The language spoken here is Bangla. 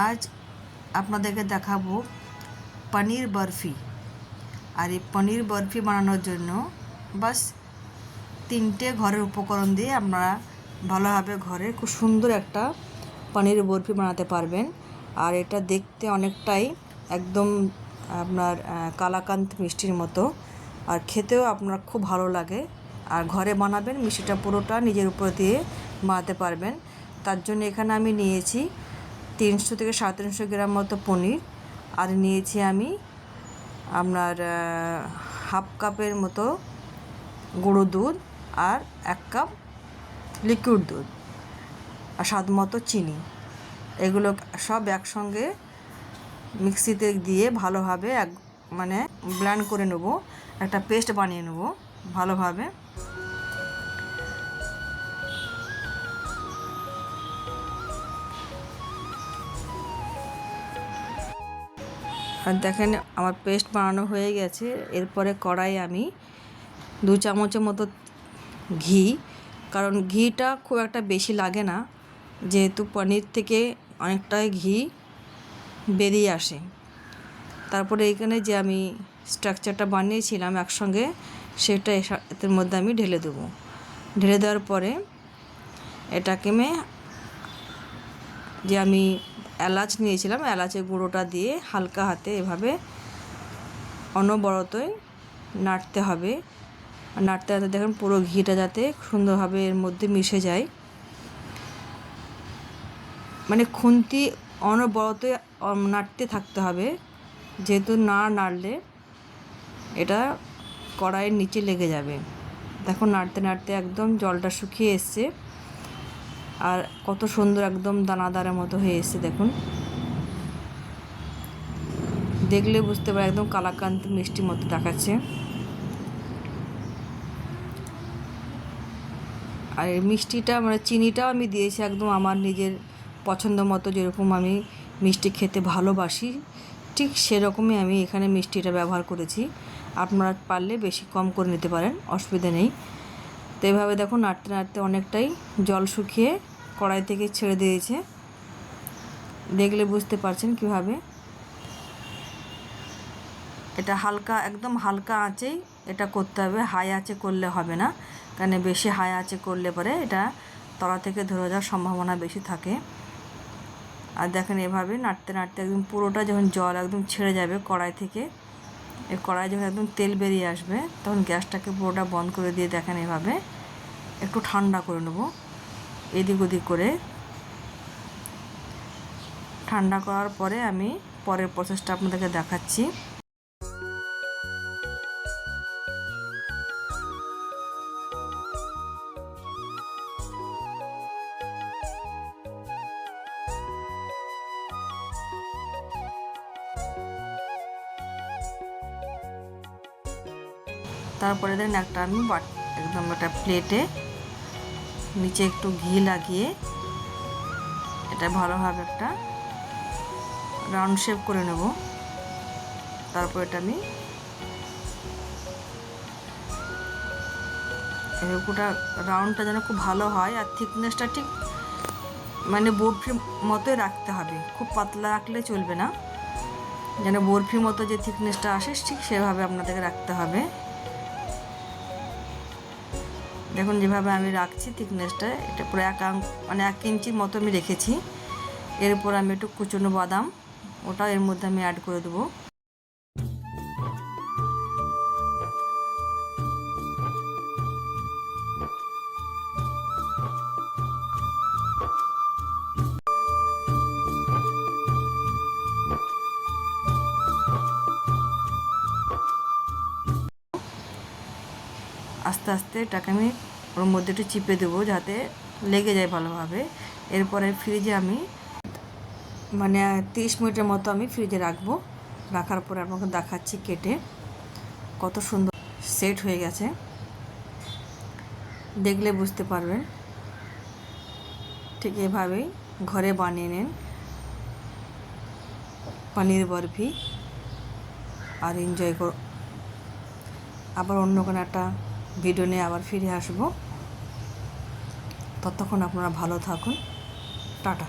আজ আপনাদেরকে দেখাবো পনির বরফি। আর এই পনির বরফি বানানোর জন্য বাস 3টে ঘরের উপকরণ দিয়ে আপনারা ভালোভাবে ঘরে খুব সুন্দর একটা পনির বরফি বানাতে পারবেন। আর এটা দেখতে অনেকটাই একদম আপনার কালাকান্দ মিষ্টির মতো, আর খেতেও আপনার খুব ভালো লাগে। আর ঘরে বানাবেন, মিষ্টিটা পুরোটা নিজের উপর দিয়ে বানাতে পারবেন। তার জন্য এখানে আমি নিয়েছি 300 থেকে 350 গ্রাম মতো পনির, আর নিয়েছি আমি আপনার হাফ কাপের মতো গুঁড়ো দুধ, আর 1 কাপ লিকুইড দুধ, আর স্বাদ মতো চিনি। এগুলো সব একসঙ্গে মিক্সিতে দিয়ে ভালোভাবে ব্লেন্ড করে নেব, একটা পেস্ট বানিয়ে নেব ভালোভাবে। আর দেখেন আমার পেস্ট বানানো হয়ে গেছে। এরপরে কড়াই আমি 2 চামচের মতো ঘি, কারণ ঘিটা খুব একটা বেশি লাগে না, যেহেতু পনির থেকে অনেকটাই ঘি বেরিয়ে আসে। তারপরে এইখানে যে আমি স্ট্রাকচারটা বানিয়েছিলাম একসঙ্গে, সেটা এর মধ্যে আমি ঢেলে দেবো। ঢেলে দেওয়ার পরে এটাকে যে আমি এলাচ নিয়েছিলাম, এলাচের গুঁড়োটা দিয়ে হালকা হাতে এভাবে অনবরতই নাড়তে হবে। নাড়তে নাড়তে দেখুন পুরো ঘিটা যাতে সুন্দরভাবে এর মধ্যে মিশে যায়। খুন্তি অনবরতই নাড়তে থাকতে হবে, যেহেতু না নাড়লে এটা কড়াইয়ের নিচে লেগে যাবে। দেখুন নাড়তে নাড়তে একদম জলটা শুকিয়ে এসছে, আর কত সুন্দর একদম দানাদারের মতো হয়ে এসছে। দেখুন, দেখলে বুঝতে পারে একদম কালাকান্দ মিষ্টির মতো দেখাচ্ছে। আর এই মিষ্টিটা চিনিটাও আমি দিয়েছি একদম আমার নিজের পছন্দ মতো, যেরকম আমি মিষ্টি খেতে ভালোবাসি ঠিক সেরকমই আমি এখানে মিষ্টিটা ব্যবহার করেছি। আপনারা পারলে বেশি কম করে নিতে পারেন, অসুবিধা নেই। তো এভাবে দেখুন নাড়তে নাড়তে অনেকটাই জল শুকিয়ে কড়াই থেকে ছেড়ে দিয়েছে। দেখলে বুঝতে পারছেন কীভাবে। এটা একদম হালকা আঁচেই এটা করতে হবে, হাই আঁচে করলে হবে না, কারণ বেশি হাই আঁচে করলে পরে এটা তলা থেকে ধরে যাওয়ার সম্ভাবনা বেশি থাকে। আর দেখেন এভাবে নাড়তে নাড়তে একদম পুরোটা যখন জল একদম ছেড়ে যাবে কড়াই থেকে, এই কড়াই যখন একদম তেল বেরিয়ে আসবে, তখন গ্যাসটাকে পুরোটা বন্ধ করে দিয়ে দেখেন এভাবে একটু ঠান্ডা করে নেব। এদিক ওদিক করে ঠান্ডা করার পরে আমি পরের প্রসেসটা আপনাদেরকে দেখাচ্ছি। তারপরে দেখেন আমি একদম একটা প্লেটে নিচে একটু ঘি লাগিয়ে এটা ভালোভাবে একটা রাউন্ড শেপ করে নেব। তারপর এটা আমি পুরোটা রাউন্ডটা যেন খুব ভালো হয়, আর থিকনেসটা ঠিক বরফির মতোই রাখতে হবে, খুব পাতলা রাখলে চলবে না, যেন বরফির মতো যে থিকনেসটা আসে ঠিক সেভাবে আপনাদেরকে রাখতে হবে। দেখুন যেভাবে আমি রাখছি থিকনেসটা, এটা পুরো 1 ইঞ্চির মতো আমি রেখেছি। এরপর আমি একটু কুচনো বাদাম, ওটা এর মধ্যে আমি অ্যাড করে দেবো। আস্তে আস্তে এটাকে আমি ওর মধ্যে একটু চিপে দেবো যাতে লেগে যায় ভালোভাবে। এরপরে ফ্রিজে আমি 30 মিনিটের মতো আমি ফ্রিজে রাখবো। রাখার পরে আপনাকে দেখাচ্ছি কেটে, কত সুন্দর সেট হয়ে গেছে, দেখলে বুঝতে পারবেন। ঠিক এভাবেই ঘরে বানিয়ে নেন পনির বরফি, আর এনজয় করো। আবার অন্য কোনো একটা ভিডিও নিয়ে আবার ফিরে আসবো। ততক্ষণ আপনারা ভালো থাকুন। টাটা।